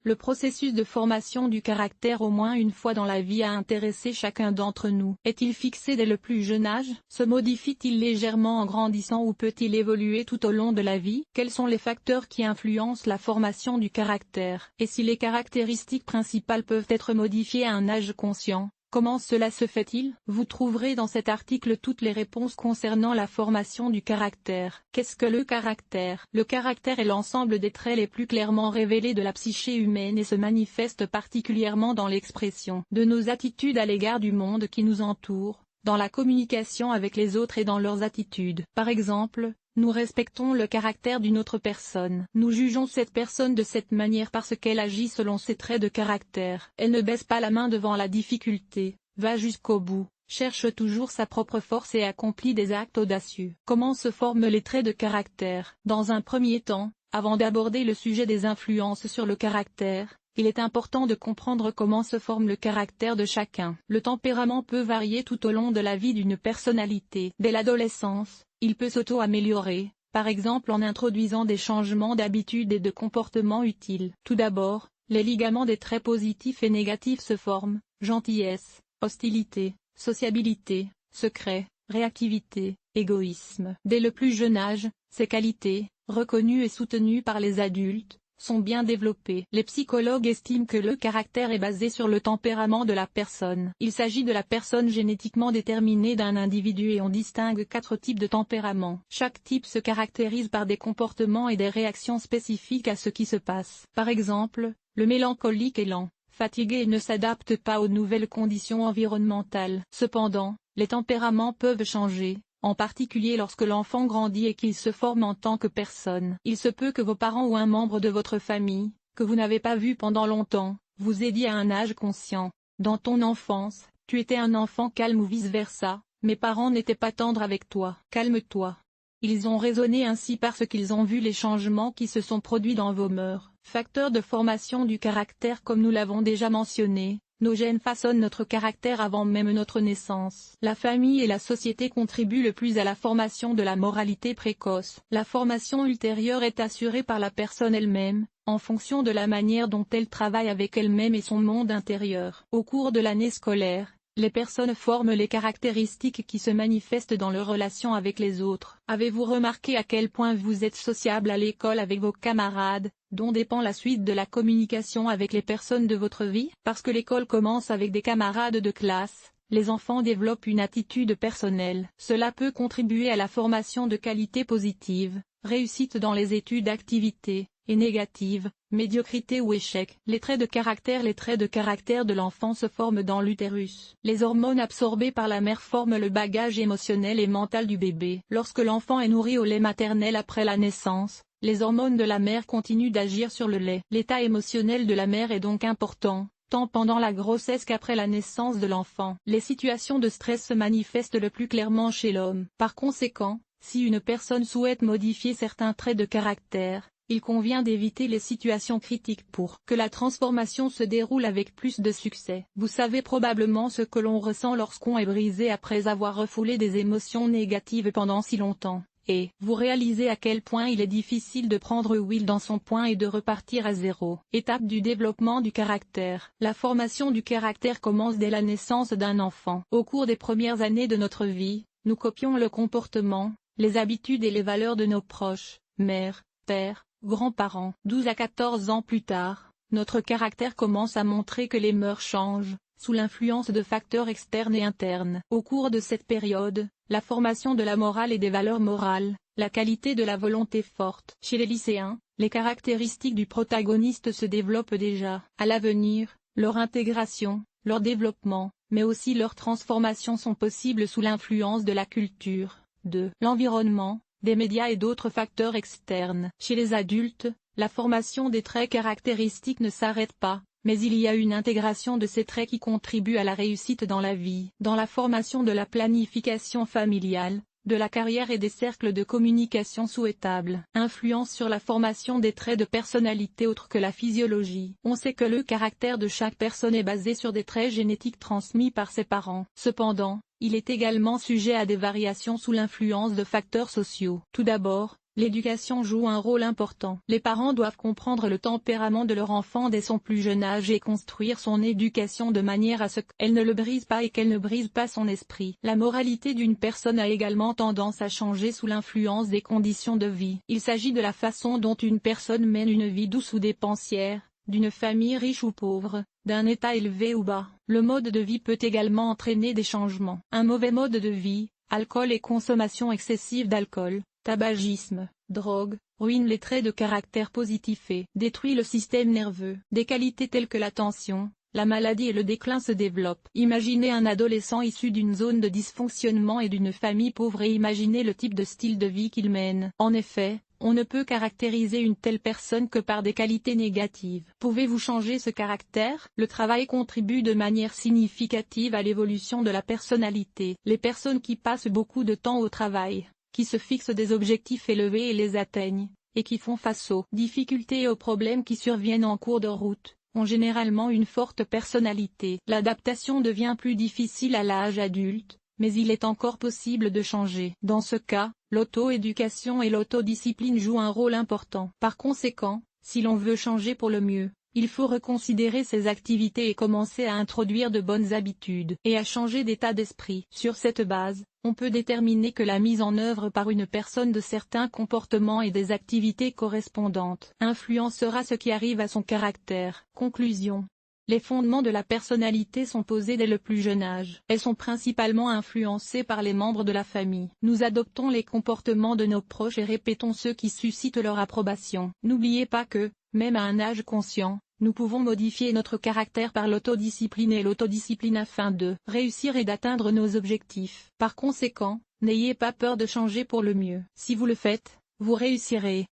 Le processus de formation du caractère au moins une fois dans la vie a intéressé chacun d'entre nous. Est-il fixé dès le plus jeune âge? Se modifie-t-il légèrement en grandissant ou peut-il évoluer tout au long de la vie? Quels sont les facteurs qui influencent la formation du caractère? Et si les caractéristiques principales peuvent être modifiées à un âge conscient? Comment cela se fait-il? Vous trouverez dans cet article toutes les réponses concernant la formation du caractère. Qu'est-ce que le caractère? Le caractère est l'ensemble des traits les plus clairement révélés de la psyché humaine et se manifeste particulièrement dans l'expression de nos attitudes à l'égard du monde qui nous entoure, dans la communication avec les autres et dans leurs attitudes. Par exemple, nous respectons le caractère d'une autre personne. Nous jugeons cette personne de cette manière parce qu'elle agit selon ses traits de caractère. Elle ne baisse pas la main devant la difficulté, va jusqu'au bout, cherche toujours sa propre force et accomplit des actes audacieux. Comment se forment les traits de caractère? Dans un premier temps, avant d'aborder le sujet des influences sur le caractère, il est important de comprendre comment se forme le caractère de chacun. Le tempérament peut varier tout au long de la vie d'une personnalité. Dès l'adolescence, il peut s'auto-améliorer, par exemple en introduisant des changements d'habitude et de comportement utiles. Tout d'abord, les ligaments des traits positifs et négatifs se forment: gentillesse, hostilité, sociabilité, secret, réactivité, égoïsme. Dès le plus jeune âge, ces qualités, reconnues et soutenues par les adultes, sont bien développées. Les psychologues estiment que le caractère est basé sur le tempérament de la personne. Il s'agit de la personne génétiquement déterminée d'un individu et on distingue 4 types de tempérament. Chaque type se caractérise par des comportements et des réactions spécifiques à ce qui se passe. Par exemple, le mélancolique est lent, fatigué et ne s'adapte pas aux nouvelles conditions environnementales. Cependant, les tempéraments peuvent changer, en particulier lorsque l'enfant grandit et qu'il se forme en tant que personne. Il se peut que vos parents ou un membre de votre famille, que vous n'avez pas vu pendant longtemps, vous ait dit à un âge conscient: dans ton enfance, tu étais un enfant calme ou vice-versa, mes parents n'étaient pas tendres avec toi. Calme-toi. Ils ont raisonné ainsi parce qu'ils ont vu les changements qui se sont produits dans vos mœurs. Facteur de formation du caractère. Comme nous l'avons déjà mentionné, nos gènes façonnent notre caractère avant même notre naissance. La famille et la société contribuent le plus à la formation de la moralité précoce. La formation ultérieure est assurée par la personne elle-même, en fonction de la manière dont elle travaille avec elle-même et son monde intérieur. Au cours de l'année scolaire, les personnes forment les caractéristiques qui se manifestent dans leurs relations avec les autres. Avez-vous remarqué à quel point vous êtes sociable à l'école avec vos camarades, dont dépend la suite de la communication avec les personnes de votre vie? Parce que l'école commence avec des camarades de classe, les enfants développent une attitude personnelle. Cela peut contribuer à la formation de qualités positives, réussite dans les études, activités, et négatives, médiocrité ou échec. Les traits de caractère. Les traits de caractère de l'enfant se forment dans l'utérus. Les hormones absorbées par la mère forment le bagage émotionnel et mental du bébé. Lorsque l'enfant est nourri au lait maternel après la naissance, les hormones de la mère continuent d'agir sur le lait. L'état émotionnel de la mère est donc important, tant pendant la grossesse qu'après la naissance de l'enfant. Les situations de stress se manifestent le plus clairement chez l'homme. Par conséquent, si une personne souhaite modifier certains traits de caractère, il convient d'éviter les situations critiques pour que la transformation se déroule avec plus de succès. Vous savez probablement ce que l'on ressent lorsqu'on est brisé après avoir refoulé des émotions négatives pendant si longtemps, et vous réalisez à quel point il est difficile de prendre huile dans son poing et de repartir à zéro. Étape du développement du caractère. La formation du caractère commence dès la naissance d'un enfant. Au cours des premières années de notre vie, nous copions le comportement, les habitudes et les valeurs de nos proches, mère, père, grands-parents. 12 à 14 ans plus tard, notre caractère commence à montrer que les mœurs changent, sous l'influence de facteurs externes et internes. Au cours de cette période, la formation de la morale et des valeurs morales, la qualité de la volonté forte. Chez les lycéens, les caractéristiques du protagoniste se développent déjà. À l'avenir, leur intégration, leur développement, mais aussi leur transformation sont possibles sous l'influence de la culture, de l'environnement, des médias et d'autres facteurs externes. Chez les adultes, la formation des traits caractéristiques ne s'arrête pas, mais il y a une intégration de ces traits qui contribue à la réussite dans la vie. Dans la formation de la planification familiale, de la carrière et des cercles de communication souhaitables. Influence sur la formation des traits de personnalité autres que la physiologie. On sait que le caractère de chaque personne est basé sur des traits génétiques transmis par ses parents. Cependant, il est également sujet à des variations sous l'influence de facteurs sociaux. Tout d'abord, L'éducation joue un rôle important. Les parents doivent comprendre le tempérament de leur enfant dès son plus jeune âge et construire son éducation de manière à ce qu'elle ne le brise pas et qu'elle ne brise pas son esprit. La moralité d'une personne a également tendance à changer sous l'influence des conditions de vie. Il s'agit de la façon dont une personne mène une vie douce ou dépensière, d'une famille riche ou pauvre, d'un état élevé ou bas. Le mode de vie peut également entraîner des changements. Un mauvais mode de vie, alcool et consommation excessive d'alcool, tabagisme, drogue, ruine les traits de caractère positifs et détruit le système nerveux. Des qualités telles que la tension, la maladie et le déclin se développent. Imaginez un adolescent issu d'une zone de dysfonctionnement et d'une famille pauvre et imaginez le type de style de vie qu'il mène. En effet, on ne peut caractériser une telle personne que par des qualités négatives. Pouvez-vous changer ce caractère? Le travail contribue de manière significative à l'évolution de la personnalité. Les personnes qui passent beaucoup de temps au travail, qui se fixent des objectifs élevés et les atteignent, et qui font face aux difficultés et aux problèmes qui surviennent en cours de route, ont généralement une forte personnalité. L'adaptation devient plus difficile à l'âge adulte, mais il est encore possible de changer. Dans ce cas, l'auto-éducation et l'autodiscipline jouent un rôle important. Par conséquent, si l'on veut changer pour le mieux, il faut reconsidérer ses activités et commencer à introduire de bonnes habitudes et à changer d'état d'esprit. Sur cette base, on peut déterminer que la mise en œuvre par une personne de certains comportements et des activités correspondantes influencera ce qui arrive à son caractère. Conclusion. Les fondements de la personnalité sont posés dès le plus jeune âge. Elles sont principalement influencées par les membres de la famille. Nous adoptons les comportements de nos proches et répétons ceux qui suscitent leur approbation. N'oubliez pas que, même à un âge conscient, nous pouvons modifier notre caractère par l'autodiscipline et l'autodiscipline afin de réussir et d'atteindre nos objectifs. Par conséquent, n'ayez pas peur de changer pour le mieux. Si vous le faites, vous réussirez.